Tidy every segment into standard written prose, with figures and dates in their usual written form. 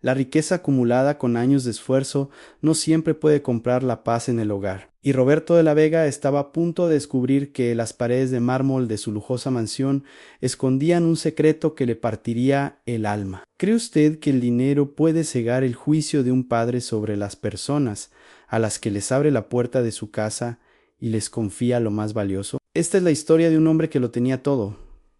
La riqueza acumulada con años de esfuerzo no siempre puede comprar la paz en el hogar. Y Roberto de la Vega estaba a punto de descubrir que las paredes de mármol de su lujosa mansión escondían un secreto que le partiría el alma. ¿Cree usted que el dinero puede cegar el juicio de un padre sobre las personas a las que les abre la puerta de su casa y les confía lo más valioso? Esta es la historia de un hombre que lo tenía todo,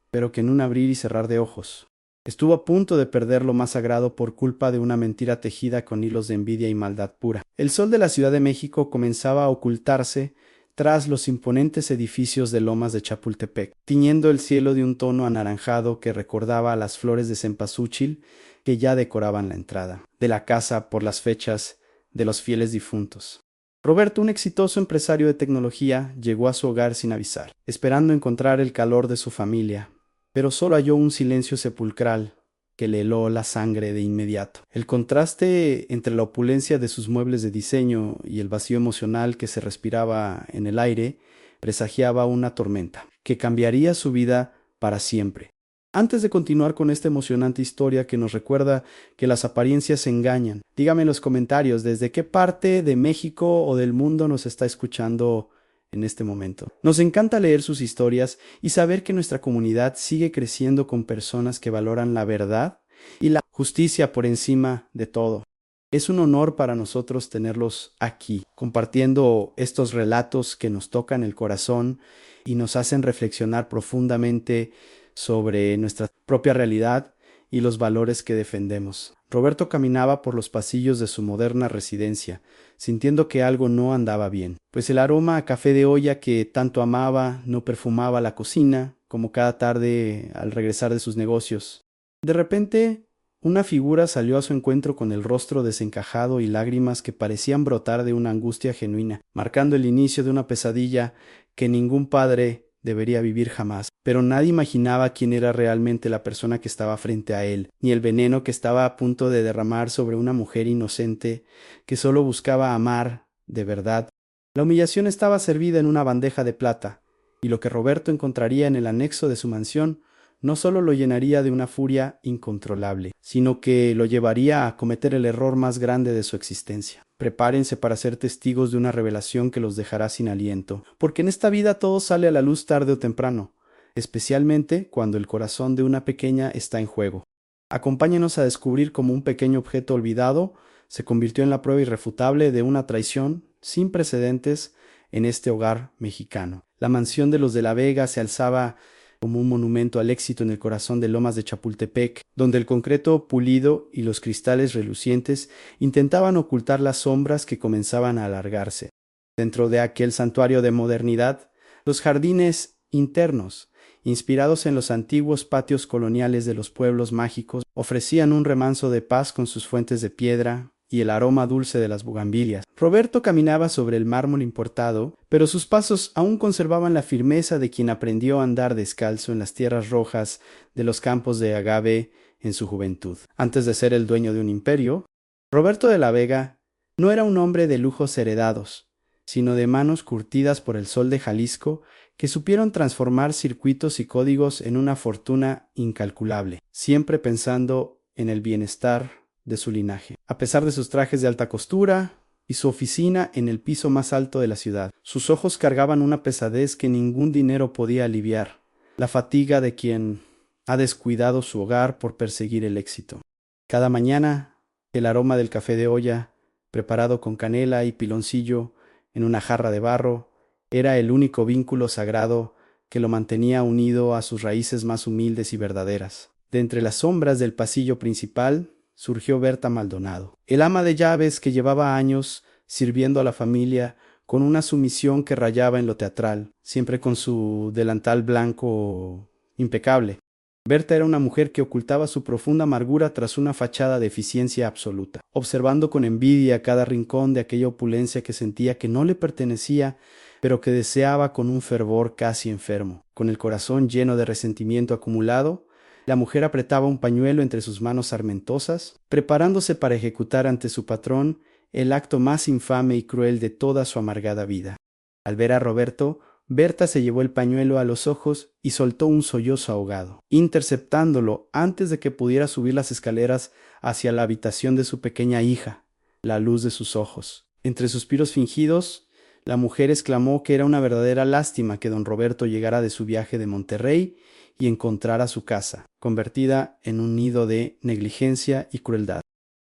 pero que en un abrir y cerrar de ojos estuvo a punto de perder lo más sagrado por culpa de una mentira tejida con hilos de envidia y maldad pura. El sol de la Ciudad de México comenzaba a ocultarse tras los imponentes edificios de Lomas de Chapultepec, tiñendo el cielo de un tono anaranjado que recordaba a las flores de cempasúchil que ya decoraban la entrada de la casa por las fechas de los fieles difuntos. Roberto, un exitoso empresario de tecnología, llegó a su hogar sin avisar, esperando encontrar el calor de su familia, pero solo halló un silencio sepulcral que le heló la sangre de inmediato. El contraste entre la opulencia de sus muebles de diseño y el vacío emocional que se respiraba en el aire presagiaba una tormenta que cambiaría su vida para siempre. Antes de continuar con esta emocionante historia que nos recuerda que las apariencias engañan, dígame en los comentarios desde qué parte de México o del mundo nos está escuchando en este momento. Nos encanta leer sus historias y saber que nuestra comunidad sigue creciendo con personas que valoran la verdad y la justicia por encima de todo. Es un honor para nosotros tenerlos aquí, compartiendo estos relatos que nos tocan el corazón y nos hacen reflexionar profundamente sobre nuestra propia realidad y los valores que defendemos. Roberto caminaba por los pasillos de su moderna residencia, sintiendo que algo no andaba bien, pues el aroma a café de olla que tanto amaba no perfumaba la cocina, como cada tarde al regresar de sus negocios. De repente, una figura salió a su encuentro con el rostro desencajado y lágrimas que parecían brotar de una angustia genuina, marcando el inicio de una pesadilla que ningún padre debería vivir jamás. Pero nadie imaginaba quién era realmente la persona que estaba frente a él, ni el veneno que estaba a punto de derramar sobre una mujer inocente que solo buscaba amar de verdad. La humillación estaba servida en una bandeja de plata, y lo que Roberto encontraría en el anexo de su mansión no solo lo llenaría de una furia incontrolable, sino que lo llevaría a cometer el error más grande de su existencia. Prepárense para ser testigos de una revelación que los dejará sin aliento, porque en esta vida todo sale a la luz tarde o temprano, especialmente cuando el corazón de una pequeña está en juego. Acompáñenos a descubrir cómo un pequeño objeto olvidado se convirtió en la prueba irrefutable de una traición sin precedentes en este hogar mexicano. La mansión de los de la Vega se alzaba como un monumento al éxito en el corazón de Lomas de Chapultepec, donde el concreto pulido y los cristales relucientes intentaban ocultar las sombras que comenzaban a alargarse. Dentro de aquel santuario de modernidad, los jardines internos, inspirados en los antiguos patios coloniales de los pueblos mágicos, ofrecían un remanso de paz con sus fuentes de piedra y el aroma dulce de las bugambilias. Roberto caminaba sobre el mármol importado, pero sus pasos aún conservaban la firmeza de quien aprendió a andar descalzo en las tierras rojas de los campos de agave en su juventud. Antes de ser el dueño de un imperio, Roberto de la Vega no era un hombre de lujos heredados, sino de manos curtidas por el sol de Jalisco que supieron transformar circuitos y códigos en una fortuna incalculable, siempre pensando en el bienestar de su linaje. A pesar de sus trajes de alta costura y su oficina en el piso más alto de la ciudad, sus ojos cargaban una pesadez que ningún dinero podía aliviar, la fatiga de quien ha descuidado su hogar por perseguir el éxito. Cada mañana, el aroma del café de olla, preparado con canela y piloncillo en una jarra de barro, era el único vínculo sagrado que lo mantenía unido a sus raíces más humildes y verdaderas. De entre las sombras del pasillo principal surgió Berta Maldonado, el ama de llaves que llevaba años sirviendo a la familia con una sumisión que rayaba en lo teatral, siempre con su delantal blanco impecable. Berta era una mujer que ocultaba su profunda amargura tras una fachada de eficiencia absoluta, observando con envidia cada rincón de aquella opulencia que sentía que no le pertenecía, pero que deseaba con un fervor casi enfermo. Con el corazón lleno de resentimiento acumulado, la mujer apretaba un pañuelo entre sus manos sarmentosas, preparándose para ejecutar ante su patrón el acto más infame y cruel de toda su amargada vida. Al ver a Roberto, Berta se llevó el pañuelo a los ojos y soltó un sollozo ahogado, interceptándolo antes de que pudiera subir las escaleras hacia la habitación de su pequeña hija, la luz de sus ojos. Entre suspiros fingidos, la mujer exclamó que era una verdadera lástima que don Roberto llegara de su viaje de Monterrey y encontrara su casa, convertida en un nido de negligencia y crueldad.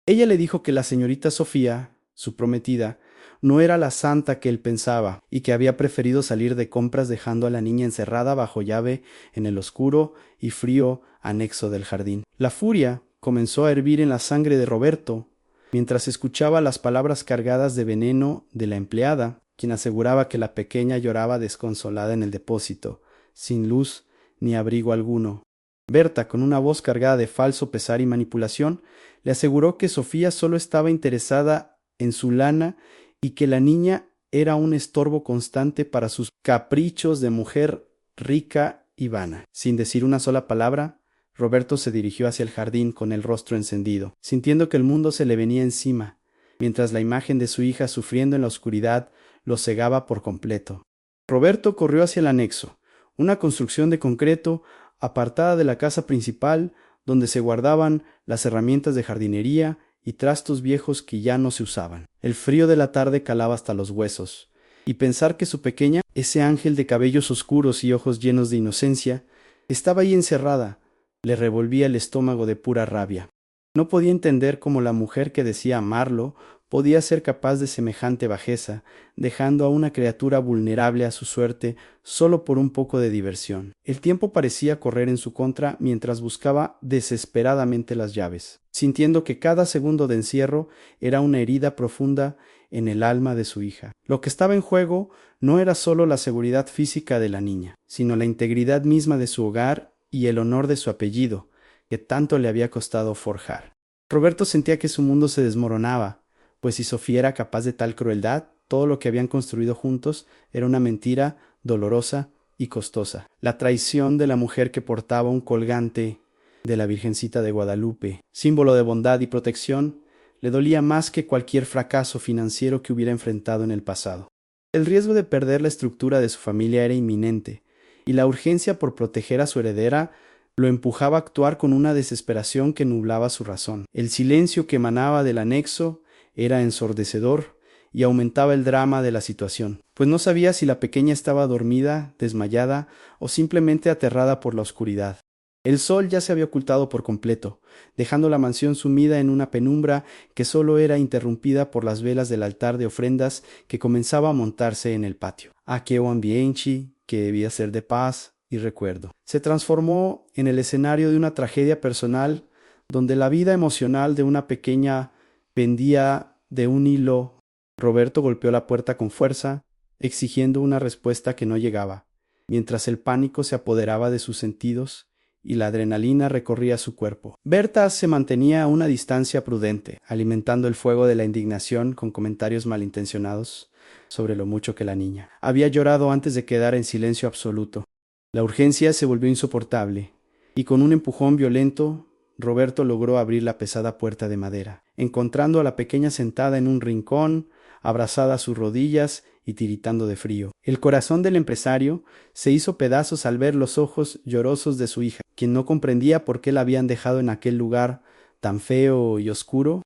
Ella le dijo que la señorita Sofía, su prometida, no era la santa que él pensaba, y que había preferido salir de compras dejando a la niña encerrada bajo llave en el oscuro y frío anexo del jardín. La furia comenzó a hervir en la sangre de Roberto, mientras escuchaba las palabras cargadas de veneno de la empleada, quien aseguraba que la pequeña lloraba desconsolada en el depósito, sin luz ni abrigo alguno. Berta, con una voz cargada de falso pesar y manipulación, le aseguró que Sofía solo estaba interesada en su lana y que la niña era un estorbo constante para sus caprichos de mujer rica y vana. Sin decir una sola palabra, Roberto se dirigió hacia el jardín con el rostro encendido, sintiendo que el mundo se le venía encima, mientras la imagen de su hija sufriendo en la oscuridad lo cegaba por completo. Roberto corrió hacia el anexo, una construcción de concreto apartada de la casa principal, donde se guardaban las herramientas de jardinería y trastos viejos que ya no se usaban. El frío de la tarde calaba hasta los huesos, y pensar que su pequeña, ese ángel de cabellos oscuros y ojos llenos de inocencia, estaba ahí encerrada, le revolvía el estómago de pura rabia. No podía entender cómo la mujer que decía amarlo podía ser capaz de semejante bajeza, dejando a una criatura vulnerable a su suerte solo por un poco de diversión. El tiempo parecía correr en su contra mientras buscaba desesperadamente las llaves, sintiendo que cada segundo de encierro era una herida profunda en el alma de su hija. Lo que estaba en juego no era solo la seguridad física de la niña, sino la integridad misma de su hogar y el honor de su apellido, que tanto le había costado forjar. Roberto sentía que su mundo se desmoronaba, pues si Sofía era capaz de tal crueldad, todo lo que habían construido juntos era una mentira dolorosa y costosa. La traición de la mujer que portaba un colgante de la Virgencita de Guadalupe, símbolo de bondad y protección, le dolía más que cualquier fracaso financiero que hubiera enfrentado en el pasado. El riesgo de perder la estructura de su familia era inminente, y la urgencia por proteger a su heredera lo empujaba a actuar con una desesperación que nublaba su razón. El silencio que emanaba del anexo era ensordecedor y aumentaba el drama de la situación, pues no sabía si la pequeña estaba dormida, desmayada o simplemente aterrada por la oscuridad. El sol ya se había ocultado por completo, dejando la mansión sumida en una penumbra que solo era interrumpida por las velas del altar de ofrendas que comenzaba a montarse en el patio. Aquel ambiente, que debía ser de paz y recuerdo, se transformó en el escenario de una tragedia personal donde la vida emocional de una pequeña pendía de un hilo. Roberto golpeó la puerta con fuerza, exigiendo una respuesta que no llegaba, mientras el pánico se apoderaba de sus sentidos y la adrenalina recorría su cuerpo. Berta se mantenía a una distancia prudente, alimentando el fuego de la indignación con comentarios malintencionados sobre lo mucho que la niña había llorado antes de quedar en silencio absoluto. La urgencia se volvió insoportable, y con un empujón violento, Roberto logró abrir la pesada puerta de madera, encontrando a la pequeña sentada en un rincón, abrazada a sus rodillas y tiritando de frío. El corazón del empresario se hizo pedazos al ver los ojos llorosos de su hija, quien no comprendía por qué la habían dejado en aquel lugar tan feo y oscuro.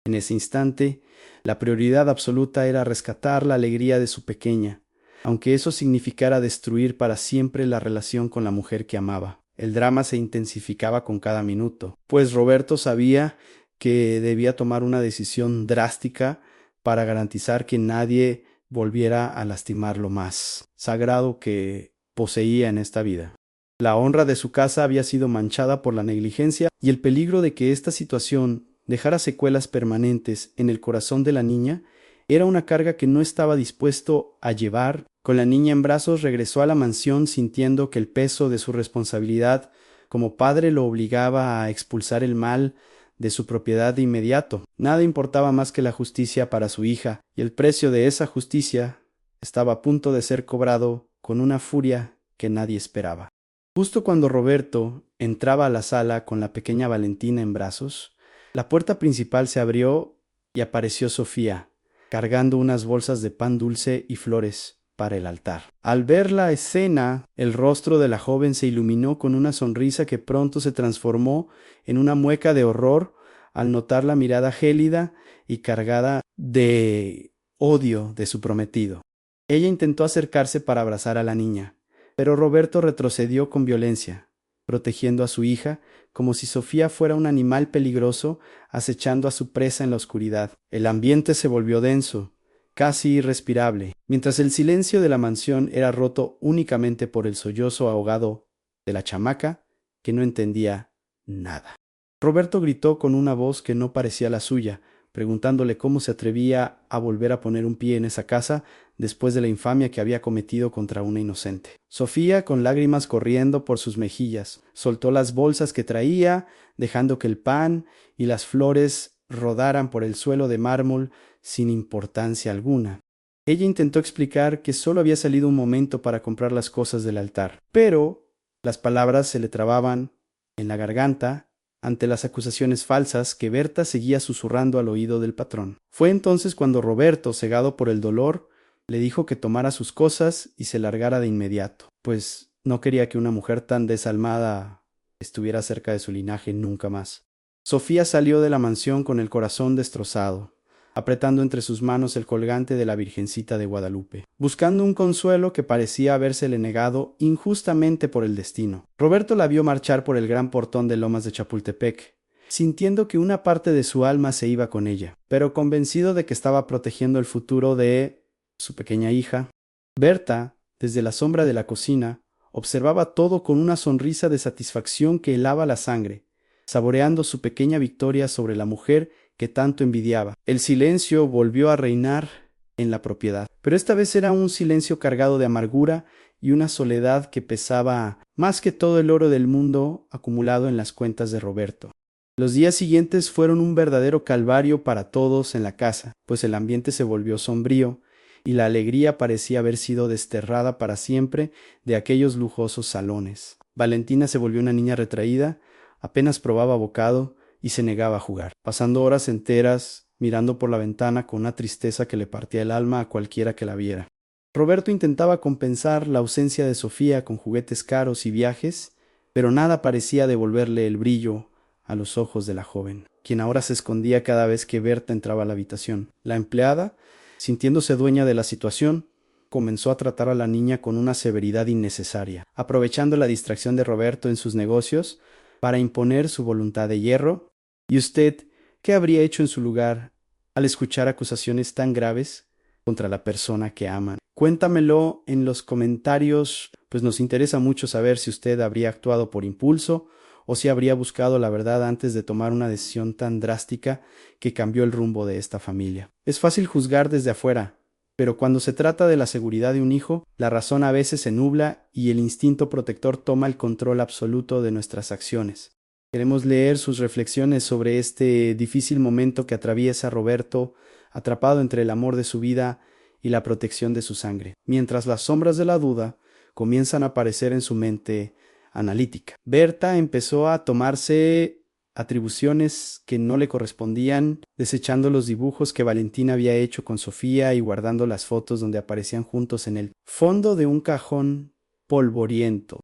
En ese instante, la prioridad absoluta era rescatar la alegría de su pequeña, aunque eso significara destruir para siempre la relación con la mujer que amaba. El drama se intensificaba con cada minuto, pues Roberto sabía que debía tomar una decisión drástica para garantizar que nadie volviera a lastimar lo más sagrado que poseía en esta vida. La honra de su casa había sido manchada por la negligencia, y el peligro de que esta situación dejara secuelas permanentes en el corazón de la niña era una carga que no estaba dispuesto a llevar. Con la niña en brazos regresó a la mansión sintiendo que el peso de su responsabilidad como padre lo obligaba a expulsar el mal de su propiedad de inmediato. Nada importaba más que la justicia para su hija, y el precio de esa justicia estaba a punto de ser cobrado con una furia que nadie esperaba. Justo cuando Roberto entraba a la sala con la pequeña Valentina en brazos, la puerta principal se abrió y apareció Sofía, cargando unas bolsas de pan dulce y flores, para el altar. Al ver la escena, el rostro de la joven se iluminó con una sonrisa que pronto se transformó en una mueca de horror al notar la mirada gélida y cargada de odio de su prometido. Ella intentó acercarse para abrazar a la niña, pero Roberto retrocedió con violencia, protegiendo a su hija como si Sofía fuera un animal peligroso acechando a su presa en la oscuridad. El ambiente se volvió denso, casi irrespirable, mientras el silencio de la mansión era roto únicamente por el sollozo ahogado de la chamaca, que no entendía nada. Roberto gritó con una voz que no parecía la suya, preguntándole cómo se atrevía a volver a poner un pie en esa casa después de la infamia que había cometido contra una inocente. Sofía, con lágrimas corriendo por sus mejillas, soltó las bolsas que traía, dejando que el pan y las flores rodaran por el suelo de mármol sin importancia alguna. Ella intentó explicar que solo había salido un momento para comprar las cosas del altar, pero las palabras se le trababan en la garganta ante las acusaciones falsas que Berta seguía susurrando al oído del patrón. Fue entonces cuando Roberto, cegado por el dolor, le dijo que tomara sus cosas y se largara de inmediato, pues no quería que una mujer tan desalmada estuviera cerca de su linaje nunca más. Sofía salió de la mansión con el corazón destrozado, apretando entre sus manos el colgante de la Virgencita de Guadalupe, buscando un consuelo que parecía habérsele negado injustamente por el destino. Roberto la vio marchar por el gran portón de Lomas de Chapultepec, sintiendo que una parte de su alma se iba con ella, pero convencido de que estaba protegiendo el futuro de su pequeña hija. Berta, desde la sombra de la cocina, observaba todo con una sonrisa de satisfacción que helaba la sangre, saboreando su pequeña victoria sobre la mujer que tanto envidiaba. El silencio volvió a reinar en la propiedad, pero esta vez era un silencio cargado de amargura y una soledad que pesaba más que todo el oro del mundo acumulado en las cuentas de Roberto. Los días siguientes fueron un verdadero calvario para todos en la casa, pues el ambiente se volvió sombrío y la alegría parecía haber sido desterrada para siempre de aquellos lujosos salones. Valentina se volvió una niña retraída, apenas probaba bocado y se negaba a jugar, pasando horas enteras mirando por la ventana con una tristeza que le partía el alma a cualquiera que la viera. Roberto intentaba compensar la ausencia de Sofía con juguetes caros y viajes, pero nada parecía devolverle el brillo a los ojos de la joven, quien ahora se escondía cada vez que Berta entraba a la habitación. La empleada, sintiéndose dueña de la situación, comenzó a tratar a la niña con una severidad innecesaria, aprovechando la distracción de Roberto en sus negocios para imponer su voluntad de hierro. ¿Y usted qué habría hecho en su lugar al escuchar acusaciones tan graves contra la persona que aman? Cuéntamelo en los comentarios, pues nos interesa mucho saber si usted habría actuado por impulso o si habría buscado la verdad antes de tomar una decisión tan drástica que cambió el rumbo de esta familia. Es fácil juzgar desde afuera, pero cuando se trata de la seguridad de un hijo, la razón a veces se nubla y el instinto protector toma el control absoluto de nuestras acciones. Queremos leer sus reflexiones sobre este difícil momento que atraviesa Roberto, atrapado entre el amor de su vida y la protección de su sangre, mientras las sombras de la duda comienzan a aparecer en su mente analítica. Berta empezó a tomarse atribuciones que no le correspondían, desechando los dibujos que Valentina había hecho con Sofía y guardando las fotos donde aparecían juntos en el fondo de un cajón polvoriento.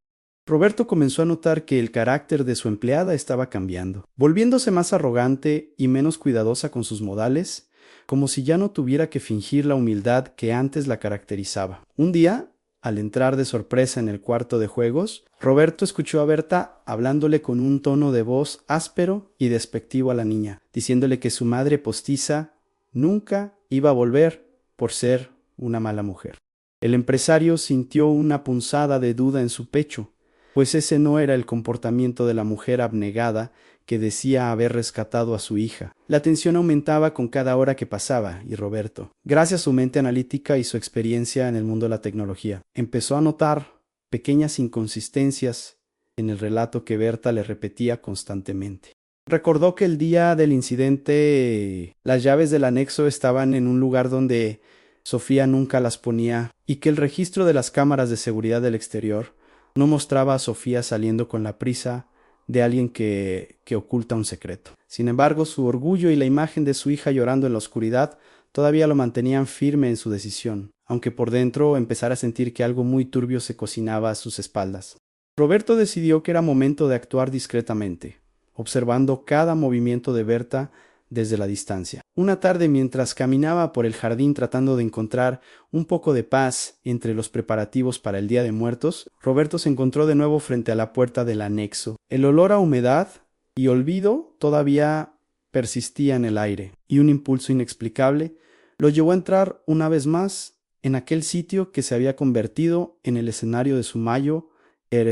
Roberto comenzó a notar que el carácter de su empleada estaba cambiando, volviéndose más arrogante y menos cuidadosa con sus modales, como si ya no tuviera que fingir la humildad que antes la caracterizaba. Un día, al entrar de sorpresa en el cuarto de juegos, Roberto escuchó a Berta hablándole con un tono de voz áspero y despectivo a la niña, diciéndole que su madre postiza nunca iba a volver por ser una mala mujer. El empresario sintió una punzada de duda en su pecho, pues ese no era el comportamiento de la mujer abnegada que decía haber rescatado a su hija. La tensión aumentaba con cada hora que pasaba, y Roberto, gracias a su mente analítica y su experiencia en el mundo de la tecnología, empezó a notar pequeñas inconsistencias en el relato que Berta le repetía constantemente. Recordó que el día del incidente las llaves del anexo estaban en un lugar donde Sofía nunca las ponía y que el registro de las cámaras de seguridad del exterior no mostraba a Sofía saliendo con la prisa de alguien que oculta un secreto. Sin embargo, su orgullo y la imagen de su hija llorando en la oscuridad todavía lo mantenían firme en su decisión. aunque por dentro empezara a sentir que algo muy turbio se cocinaba a sus espaldas. Roberto decidió que era momento de actuar discretamente, observando cada movimiento de Berta desde la distancia. Una tarde, mientras caminaba por el jardín tratando de encontrar un poco de paz entre los preparativos para el Día de Muertos, Roberto se encontró de nuevo frente a la puerta del anexo. El olor a humedad y olvido todavía persistía en el aire, y un impulso inexplicable lo llevó a entrar una vez más en aquel sitio que se había convertido en el escenario de su mayo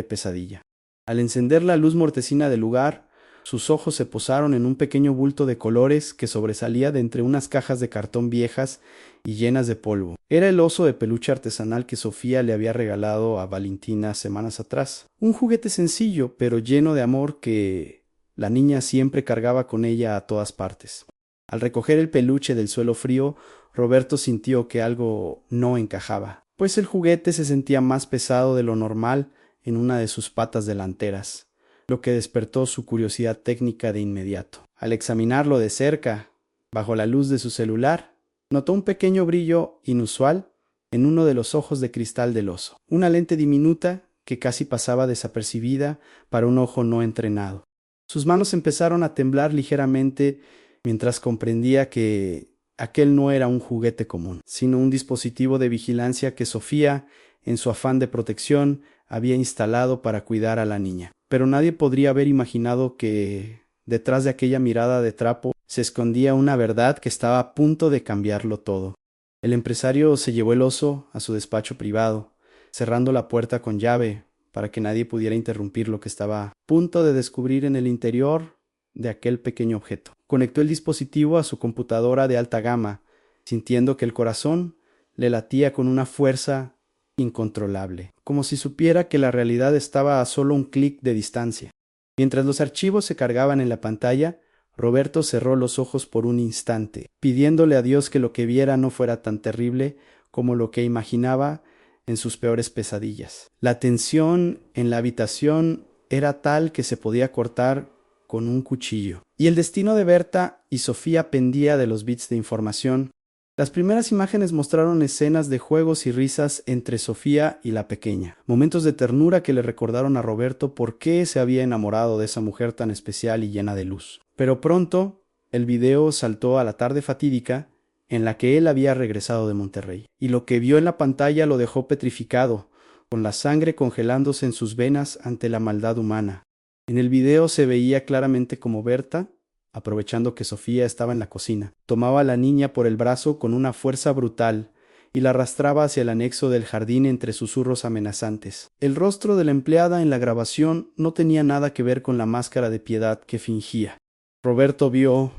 pesadilla. Al encender la luz mortecina del lugar, sus ojos se posaron en un pequeño bulto de colores que sobresalía de entre unas cajas de cartón viejas y llenas de polvo. Era el oso de peluche artesanal que Sofía le había regalado a Valentina semanas atrás. Un juguete sencillo, pero lleno de amor que la niña siempre cargaba con ella a todas partes. Al recoger el peluche del suelo frío, Roberto sintió que algo no encajaba, pues el juguete se sentía más pesado de lo normal en una de sus patas delanteras, lo que despertó su curiosidad técnica de inmediato. Al examinarlo de cerca, bajo la luz de su celular, notó un pequeño brillo inusual en uno de los ojos de cristal del oso, una lente diminuta que casi pasaba desapercibida para un ojo no entrenado. Sus manos empezaron a temblar ligeramente mientras comprendía que aquel no era un juguete común, sino un dispositivo de vigilancia que Sofía, en su afán de protección, había instalado para cuidar a la niña. Pero nadie podría haber imaginado que detrás de aquella mirada de trapo se escondía una verdad que estaba a punto de cambiarlo todo. El empresario se llevó el oso a su despacho privado, cerrando la puerta con llave para que nadie pudiera interrumpir lo que estaba a punto de descubrir en el interior de aquel pequeño objeto. Conectó el dispositivo a su computadora de alta gama, sintiendo que el corazón le latía con una fuerza incontrolable, como si supiera que la realidad estaba a solo un clic de distancia. Mientras los archivos se cargaban en la pantalla, Roberto cerró los ojos por un instante, pidiéndole a Dios que lo que viera no fuera tan terrible como lo que imaginaba en sus peores pesadillas. La tensión en la habitación era tal que se podía cortar con un cuchillo, y el destino de Berta y Sofía pendía de los bits de información. Las primeras imágenes mostraron escenas de juegos y risas entre Sofía y la pequeña, momentos de ternura que le recordaron a Roberto por qué se había enamorado de esa mujer tan especial y llena de luz. Pero pronto el video saltó a la tarde fatídica en la que él había regresado de Monterrey, y lo que vio en la pantalla lo dejó petrificado, con la sangre congelándose en sus venas ante la maldad humana. En el video se veía claramente como Berta, aprovechando que Sofía estaba en la cocina, tomaba a la niña por el brazo con una fuerza brutal y la arrastraba hacia el anexo del jardín entre susurros amenazantes. El rostro de la empleada en la grabación no tenía nada que ver con la máscara de piedad que fingía. Roberto vio,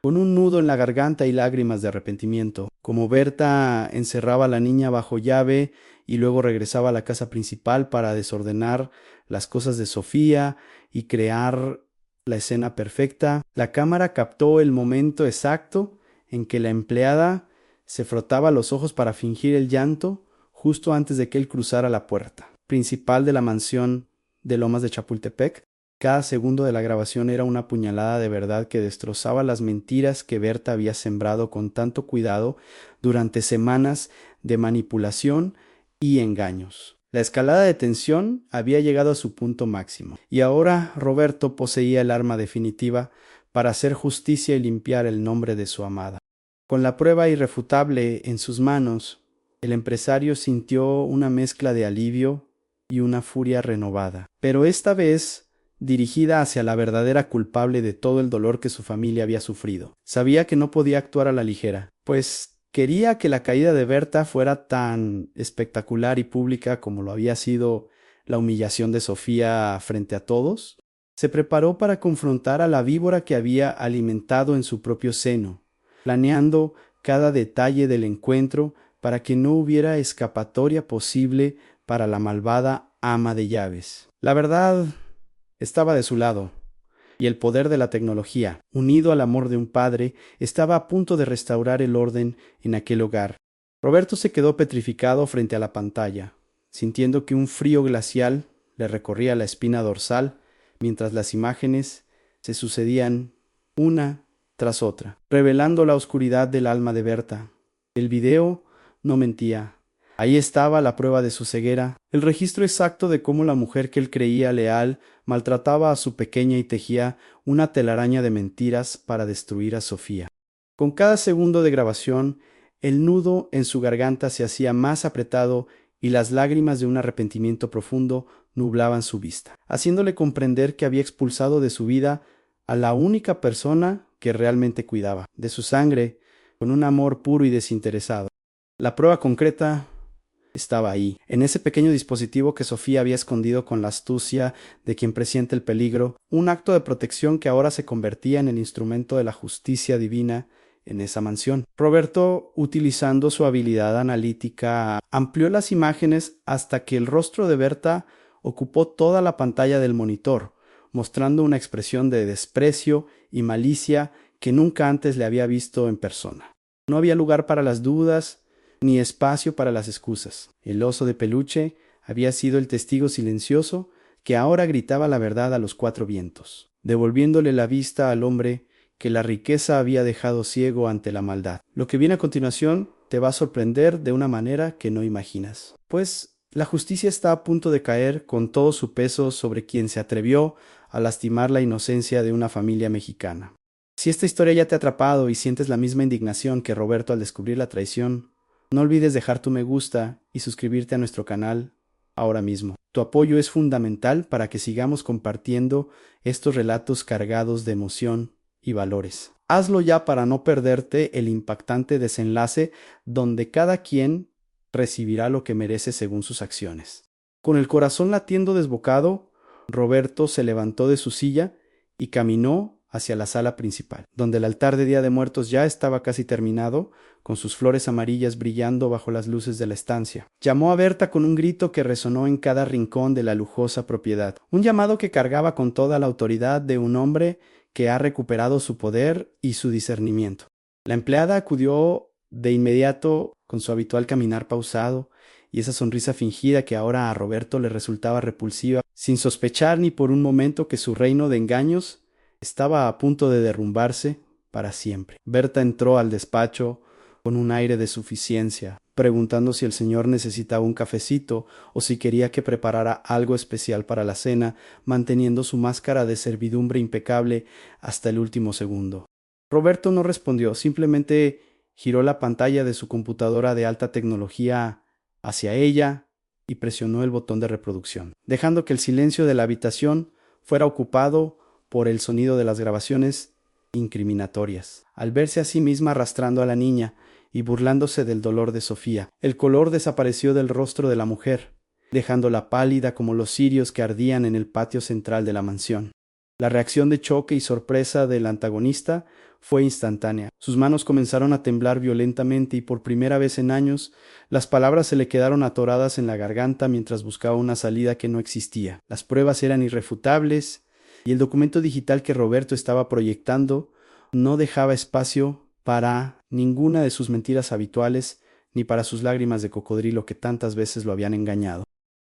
con un nudo en la garganta y lágrimas de arrepentimiento, como Berta encerraba a la niña bajo llave y luego regresaba a la casa principal para desordenar las cosas de Sofía y crear la escena perfecta. La cámara captó el momento exacto en que la empleada se frotaba los ojos para fingir el llanto justo antes de que él cruzara la puerta principal de la mansión de Lomas de Chapultepec. Cada segundo de la grabación era una puñalada de verdad que destrozaba las mentiras que Berta había sembrado con tanto cuidado durante semanas de manipulación y engaños. La escalada de tensión había llegado a su punto máximo, y ahora Roberto poseía el arma definitiva para hacer justicia y limpiar el nombre de su amada. Con la prueba irrefutable en sus manos, el empresario sintió una mezcla de alivio y una furia renovada, pero esta vez dirigida hacia la verdadera culpable de todo el dolor que su familia había sufrido. Sabía que no podía actuar a la ligera, pues quería que la caída de Berta fuera tan espectacular y pública como lo había sido la humillación de Sofía frente a todos. Se preparó para confrontar a la víbora que había alimentado en su propio seno, planeando cada detalle del encuentro para que no hubiera escapatoria posible para la malvada ama de llaves. La verdad estaba de su lado, y el poder de la tecnología, unido al amor de un padre, estaba a punto de restaurar el orden en aquel hogar. Roberto se quedó petrificado frente a la pantalla, sintiendo que un frío glacial le recorría la espina dorsal, mientras las imágenes se sucedían una tras otra, revelando la oscuridad del alma de Berta. El video no mentía. Ahí estaba la prueba de su ceguera, el registro exacto de cómo la mujer que él creía leal maltrataba a su pequeña y tejía una telaraña de mentiras para destruir a Sofía. Con cada segundo de grabación, el nudo en su garganta se hacía más apretado y las lágrimas de un arrepentimiento profundo nublaban su vista, haciéndole comprender que había expulsado de su vida a la única persona que realmente cuidaba, de su sangre, con un amor puro y desinteresado. La prueba concreta estaba ahí, en ese pequeño dispositivo que Sofía había escondido con la astucia de quien presiente el peligro, un acto de protección que ahora se convertía en el instrumento de la justicia divina en esa mansión. Roberto, utilizando su habilidad analítica, amplió las imágenes hasta que el rostro de Berta ocupó toda la pantalla del monitor, mostrando una expresión de desprecio y malicia que nunca antes le había visto en persona. No había lugar para las dudas, ni espacio para las excusas. El oso de peluche había sido el testigo silencioso que ahora gritaba la verdad a los cuatro vientos, devolviéndole la vista al hombre que la riqueza había dejado ciego ante la maldad. Lo que viene a continuación te va a sorprender de una manera que no imaginas, pues la justicia está a punto de caer con todo su peso sobre quien se atrevió a lastimar la inocencia de una familia mexicana. Si esta historia ya te ha atrapado y sientes la misma indignación que Roberto al descubrir la traición, no olvides dejar tu me gusta y suscribirte a nuestro canal ahora mismo. Tu apoyo es fundamental para que sigamos compartiendo estos relatos cargados de emoción y valores. Hazlo ya para no perderte el impactante desenlace donde cada quien recibirá lo que merece según sus acciones. Con el corazón latiendo desbocado, Roberto se levantó de su silla y caminó hacia la sala principal, donde el altar de Día de Muertos ya estaba casi terminado, con sus flores amarillas brillando bajo las luces de la estancia. Llamó a Berta con un grito que resonó en cada rincón de la lujosa propiedad, un llamado que cargaba con toda la autoridad de un hombre que ha recuperado su poder y su discernimiento. La empleada acudió de inmediato con su habitual caminar pausado y esa sonrisa fingida que ahora a Roberto le resultaba repulsiva, sin sospechar ni por un momento que su reino de engaños estaba a punto de derrumbarse para siempre. Berta entró al despacho con un aire de suficiencia, preguntando si el señor necesitaba un cafecito o si quería que preparara algo especial para la cena, manteniendo su máscara de servidumbre impecable hasta el último segundo. Roberto no respondió, simplemente giró la pantalla de su computadora de alta tecnología hacia ella y presionó el botón de reproducción, dejando que el silencio de la habitación fuera ocupado por el sonido de las grabaciones incriminatorias. Al verse a sí misma arrastrando a la niña y burlándose del dolor de Sofía, el color desapareció del rostro de la mujer, dejándola pálida como los cirios que ardían en el patio central de la mansión. La reacción de choque y sorpresa del antagonista fue instantánea. Sus manos comenzaron a temblar violentamente y por primera vez en años las palabras se le quedaron atoradas en la garganta mientras buscaba una salida que no existía. Las pruebas eran irrefutables y el documento digital que Roberto estaba proyectando no dejaba espacio para ninguna de sus mentiras habituales ni para sus lágrimas de cocodrilo que tantas veces lo habían engañado.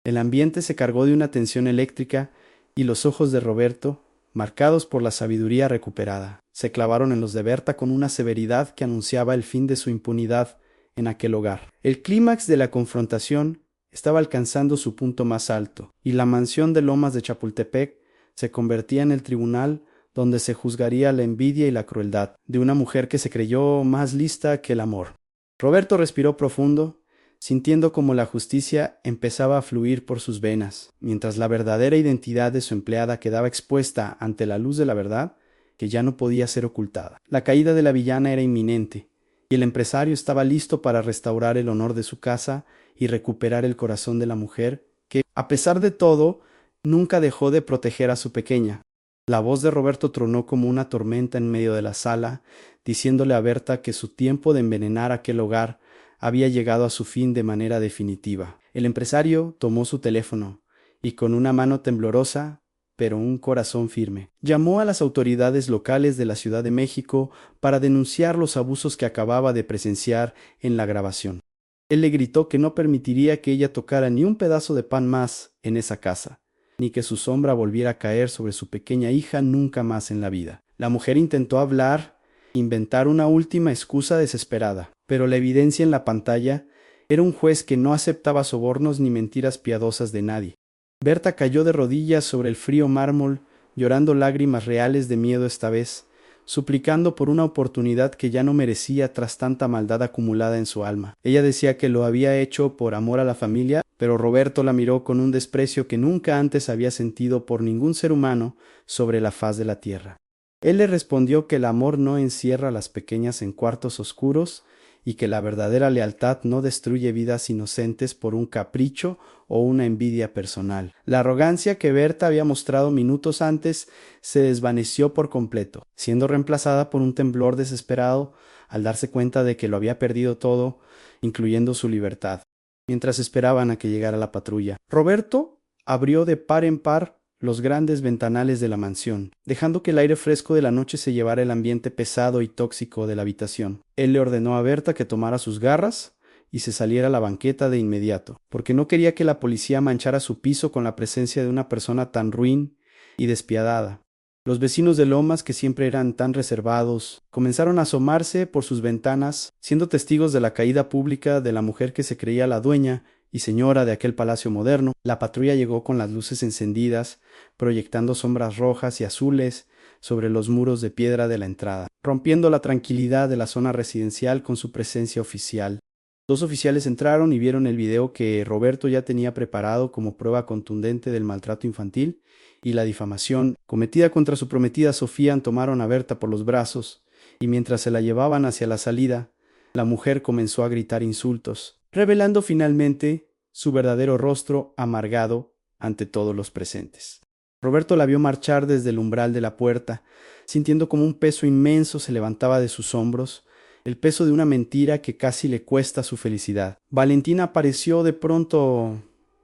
El ambiente se cargó de una tensión eléctrica y los ojos de Roberto, marcados por la sabiduría recuperada, se clavaron en los de Berta con una severidad que anunciaba el fin de su impunidad en aquel hogar. El clímax de la confrontación estaba alcanzando su punto más alto, y la mansión de Lomas de Chapultepec se convertía en el tribunal donde se juzgaría la envidia y la crueldad de una mujer que se creyó más lista que el amor. Roberto respiró profundo, sintiendo como la justicia empezaba a fluir por sus venas, mientras la verdadera identidad de su empleada quedaba expuesta ante la luz de la verdad, que ya no podía ser ocultada. La caída de la villana era inminente, y el empresario estaba listo para restaurar el honor de su casa y recuperar el corazón de la mujer que, a pesar de todo, nunca dejó de proteger a su pequeña. La voz de Roberto tronó como una tormenta en medio de la sala, diciéndole a Berta que su tiempo de envenenar aquel hogar había llegado a su fin de manera definitiva. El empresario tomó su teléfono y con una mano temblorosa, pero un corazón firme, llamó a las autoridades locales de la Ciudad de México para denunciar los abusos que acababa de presenciar en la grabación. Él le gritó que no permitiría que ella tocara ni un pedazo de pan más en esa casa, ni que su sombra volviera a caer sobre su pequeña hija nunca más en la vida. La mujer intentó hablar, inventar una última excusa desesperada, pero la evidencia en la pantalla Era un juez que no aceptaba sobornos ni mentiras piadosas de nadie. Berta cayó de rodillas sobre el frío mármol, llorando lágrimas reales de miedo esta vez, suplicando por una oportunidad que ya no merecía tras tanta maldad acumulada en su alma. Ella decía que lo había hecho por amor a la familia, pero Roberto la miró con un desprecio que nunca antes había sentido por ningún ser humano sobre la faz de la tierra. Él le respondió que el amor no encierra a las pequeñas en cuartos oscuros y que la verdadera lealtad no destruye vidas inocentes por un capricho o una envidia personal. La arrogancia que Berta había mostrado minutos antes se desvaneció por completo, siendo reemplazada por un temblor desesperado al darse cuenta de que lo había perdido todo, incluyendo su libertad, mientras esperaban a que llegara la patrulla. Roberto abrió de par en par los grandes ventanales de la mansión, dejando que el aire fresco de la noche se llevara el ambiente pesado y tóxico de la habitación. Él le ordenó a Berta que tomara sus garras y se saliera a la banqueta de inmediato, porque no quería que la policía manchara su piso con la presencia de una persona tan ruin y despiadada. Los vecinos de Lomas, que siempre eran tan reservados, comenzaron a asomarse por sus ventanas, siendo testigos de la caída pública de la mujer que se creía la dueña y señora de aquel palacio moderno. La patrulla llegó con las luces encendidas, proyectando sombras rojas y azules sobre los muros de piedra de la entrada, rompiendo la tranquilidad de la zona residencial con su presencia oficial. Dos oficiales entraron y vieron el video que Roberto ya tenía preparado como prueba contundente del maltrato infantil y la difamación cometida contra su prometida Sofía. Tomaron a Berta por los brazos y mientras se la llevaban hacia la salida, la mujer comenzó a gritar insultos, revelando finalmente su verdadero rostro amargado ante todos los presentes. Roberto la vio marchar desde el umbral de la puerta, sintiendo como un peso inmenso se levantaba de sus hombros, el peso de una mentira que casi le cuesta su felicidad. Valentina apareció de pronto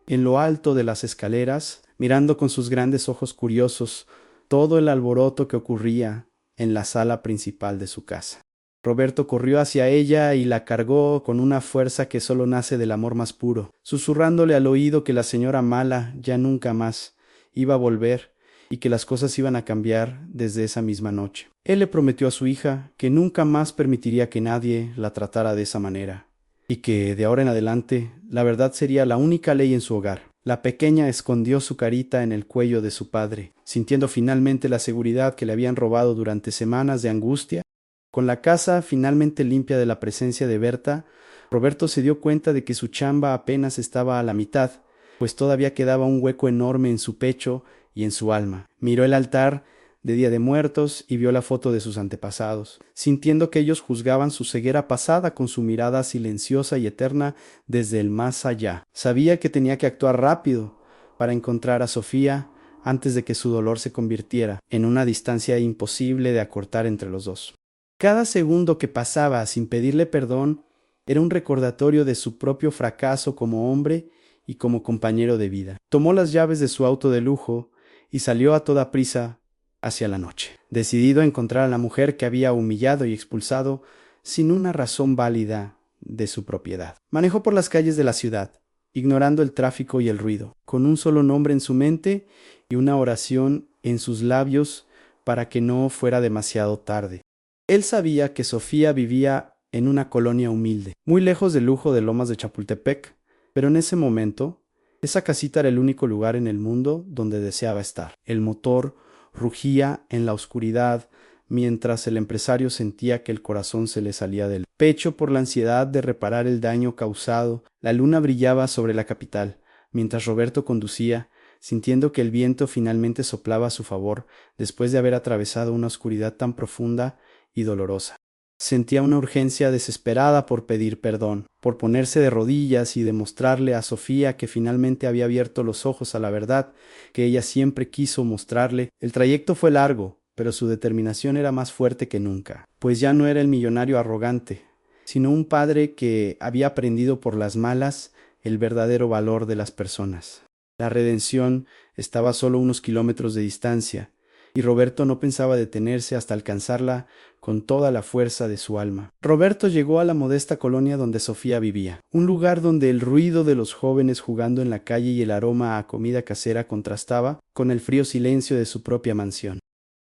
en lo alto de las escaleras, mirando con sus grandes ojos curiosos todo el alboroto que ocurría en la sala principal de su casa. Roberto corrió hacia ella y la cargó con una fuerza que solo nace del amor más puro, susurrándole al oído que la señora mala ya nunca más iba a volver y que las cosas iban a cambiar desde esa misma noche. Él le prometió a su hija que nunca más permitiría que nadie la tratara de esa manera, y que de ahora en adelante la verdad sería la única ley en su hogar. La pequeña escondió su carita en el cuello de su padre, sintiendo finalmente la seguridad que le habían robado durante semanas de angustia. Con la casa finalmente limpia de la presencia de Berta, Roberto se dio cuenta de que su chamba apenas estaba a la mitad, pues todavía quedaba un hueco enorme en su pecho y en su alma. Miró el altar de Día de Muertos y vio la foto de sus antepasados, sintiendo que ellos juzgaban su ceguera pasada con su mirada silenciosa y eterna desde el más allá. Sabía que tenía que actuar rápido para encontrar a Sofía antes de que su dolor se convirtiera en una distancia imposible de acortar entre los dos. Cada segundo que pasaba sin pedirle perdón era un recordatorio de su propio fracaso como hombre y como compañero de vida. Tomó las llaves de su auto de lujo y salió a toda prisa hacia la noche, decidido a encontrar a la mujer que había humillado y expulsado sin una razón válida de su propiedad. Manejó por las calles de la ciudad, ignorando el tráfico y el ruido, con un solo nombre en su mente y una oración en sus labios para que no fuera demasiado tarde. Él sabía que Sofía vivía en una colonia humilde, muy lejos del lujo de Lomas de Chapultepec, pero en ese momento, esa casita era el único lugar en el mundo donde deseaba estar. El motor rugía en la oscuridad, mientras el empresario sentía que el corazón se le salía del pecho por la ansiedad de reparar el daño causado. La luna brillaba sobre la capital, mientras Roberto conducía, sintiendo que el viento finalmente soplaba a su favor después de haber atravesado una oscuridad tan profunda y dolorosa. Sentía una urgencia desesperada por pedir perdón, por ponerse de rodillas y demostrarle a Sofía que finalmente había abierto los ojos a la verdad que ella siempre quiso mostrarle. El trayecto fue largo, pero su determinación era más fuerte que nunca, pues ya no era el millonario arrogante, sino un padre que había aprendido por las malas el verdadero valor de las personas. La redención estaba a solo unos kilómetros de distancia, y Roberto no pensaba detenerse hasta alcanzarla con toda la fuerza de su alma. Roberto llegó a la modesta colonia donde Sofía vivía, un lugar donde el ruido de los jóvenes jugando en la calle y el aroma a comida casera contrastaba con el frío silencio de su propia mansión.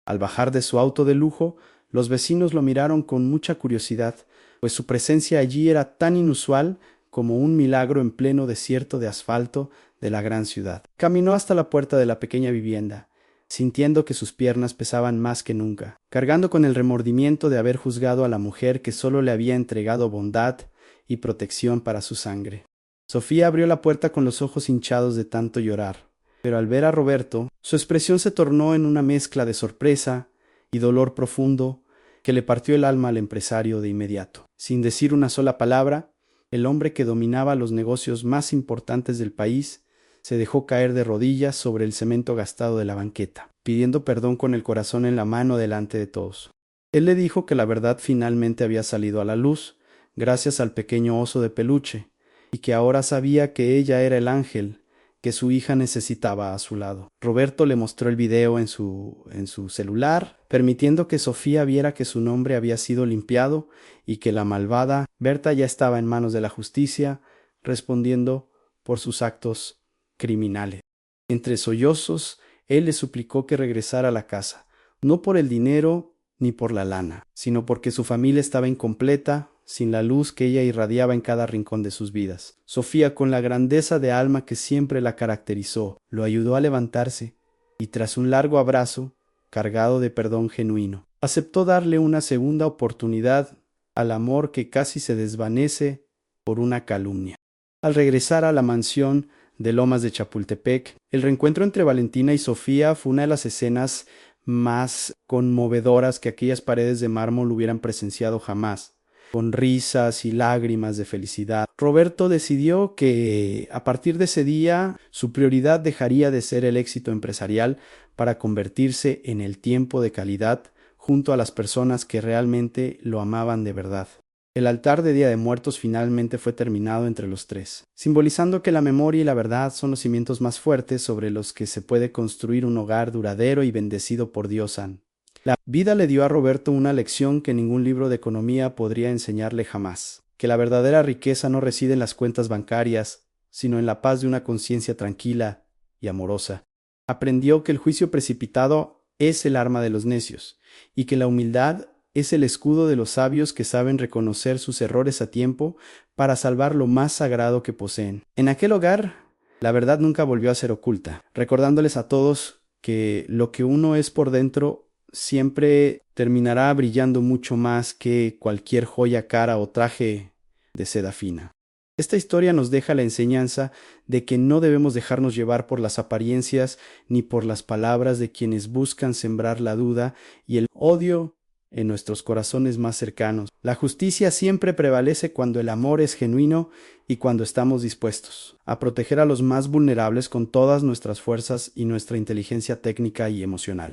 Al bajar de su auto de lujo, los vecinos lo miraron con mucha curiosidad, pues su presencia allí era tan inusual como un milagro en pleno desierto de asfalto de la gran ciudad. Caminó hasta la puerta de la pequeña vivienda, sintiendo que sus piernas pesaban más que nunca, cargando con el remordimiento de haber juzgado a la mujer que solo le había entregado bondad y protección para su sangre. Sofía abrió la puerta con los ojos hinchados de tanto llorar, pero al ver a Roberto, su expresión se tornó en una mezcla de sorpresa y dolor profundo que le partió el alma al empresario de inmediato. Sin decir una sola palabra, el hombre que dominaba los negocios más importantes del país se dejó caer de rodillas sobre el cemento gastado de la banqueta, pidiendo perdón con el corazón en la mano delante de todos. Él le dijo que la verdad finalmente había salido a la luz, gracias al pequeño oso de peluche, y que ahora sabía que ella era el ángel que su hija necesitaba a su lado. Roberto le mostró el video en su celular, permitiendo que Sofía viera que su nombre había sido limpiado y que la malvada Berta ya estaba en manos de la justicia, respondiendo por sus actos criminales. Entre sollozos, él le suplicó que regresara a la casa, no por el dinero ni por la lana, sino porque su familia estaba incompleta, sin la luz que ella irradiaba en cada rincón de sus vidas. Sofía, con la grandeza de alma que siempre la caracterizó, lo ayudó a levantarse y tras un largo abrazo, cargado de perdón genuino, aceptó darle una segunda oportunidad al amor que casi se desvanece por una calumnia. Al regresar a la mansión de Lomas de Chapultepec, el reencuentro entre Valentina y Sofía fue una de las escenas más conmovedoras que aquellas paredes de mármol hubieran presenciado jamás. Con risas y lágrimas de felicidad, Roberto decidió que a partir de ese día su prioridad dejaría de ser el éxito empresarial para convertirse en el tiempo de calidad junto a las personas que realmente lo amaban de verdad. El altar de Día de Muertos finalmente fue terminado entre los tres, simbolizando que la memoria y la verdad son los cimientos más fuertes sobre los que se puede construir un hogar duradero y bendecido por Dios San. La vida le dio a Roberto una lección que ningún libro de economía podría enseñarle jamás, que la verdadera riqueza no reside en las cuentas bancarias, sino en la paz de una conciencia tranquila y amorosa. Aprendió que el juicio precipitado es el arma de los necios, y que la humildad es el escudo de los sabios que saben reconocer sus errores a tiempo para salvar lo más sagrado que poseen. En aquel hogar, la verdad nunca volvió a ser oculta, recordándoles a todos que lo que uno es por dentro siempre terminará brillando mucho más que cualquier joya cara o traje de seda fina. Esta historia nos deja la enseñanza de que no debemos dejarnos llevar por las apariencias ni por las palabras de quienes buscan sembrar la duda y el odio en nuestros corazones más cercanos. La justicia siempre prevalece cuando el amor es genuino y cuando estamos dispuestos a proteger a los más vulnerables con todas nuestras fuerzas y nuestra inteligencia técnica y emocional.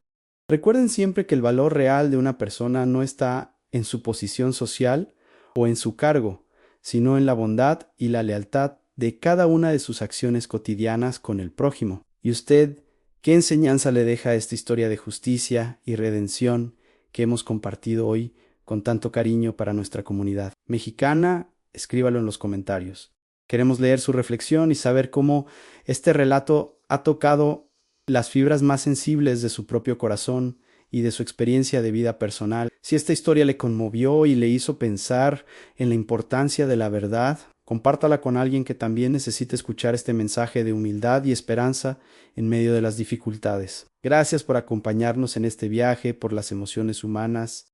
Recuerden siempre que el valor real de una persona no está en su posición social o en su cargo, sino en la bondad y la lealtad de cada una de sus acciones cotidianas con el prójimo. ¿Y usted qué enseñanza le deja a esta historia de justicia y redención que hemos compartido hoy con tanto cariño para nuestra comunidad mexicana? Escríbalo en los comentarios. Queremos leer su reflexión y saber cómo este relato ha tocado las fibras más sensibles de su propio corazón y de su experiencia de vida personal. Si esta historia le conmovió y le hizo pensar en la importancia de la verdad, compártala con alguien que también necesite escuchar este mensaje de humildad y esperanza en medio de las dificultades. Gracias por acompañarnos en este viaje por las emociones humanas.